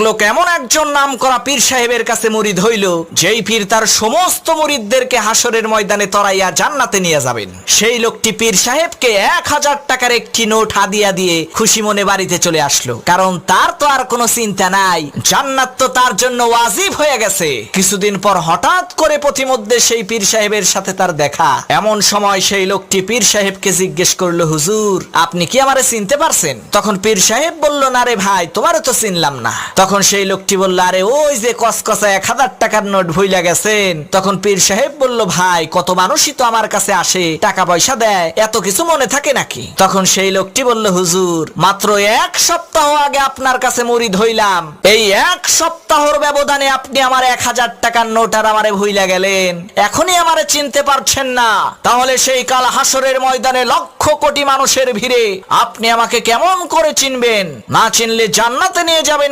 লোক এমন একজন নামকরা পীর সাহেবের কাছে মুরিদ হইল, যেই পীর তার সমস্ত মুরিদদেরকে হাসরের ময়দানে তরাইয়া জান্নাতে নিয়ে যাবেন। সেই লোকটি পীর সাহেবকে 1000 টাকার একটি নোট হাদিয়া দিয়ে খুশি মনে বাড়িতে চলে আসলো, কারণ তার তো আর কোনো চিন্তা নাই, জান্নাত তো তার জন্য ওয়াজিব হয়ে গেছে। কিছুদিন পর হঠাৎ করে পথিমধ্যে সেই পীর সাহেবের সাথে তার দেখা। এমন সময় সেই লোকটি পীর সাহেবকে জিজ্ঞেস করলো, হুজুর আপনি কি আমারে চিনতে পারছেন? তখন পীর সাহেব বলল, না রে ভাই, তোমারও তো চিনলাম না। তখন সেই লোকটি বলল, আরে ওই যে কসকসা 1000 টাকার নোট ভুইলা গেছেন। তখন পীর সাহেব বলল, ভাই কত মানুষই তো আমার কাছে আসে, টাকা পয়সা দেয়, এত কিছু মনে থাকে নাকি? তখন সেই লোকটি বলল, হুজুর মাত্র 1 সপ্তাহ আগে আপনার কাছে মুরিদ হইলাম, এই 1 সপ্তাহর ব্যবধানে আপনি আমার 1000 টাকার নোট আর আমারে ভুইলা গেলেন, এখনই আমারে চিনতে পারছেন না? তাহলে সেই কাল হাসরের ময়দানে লক্ষ কোটি মানুষের ভিড়ে আপনি আমাকে কেমন করে চিনবেন? না চিনলে জান্নাতে নিয়ে যাবেন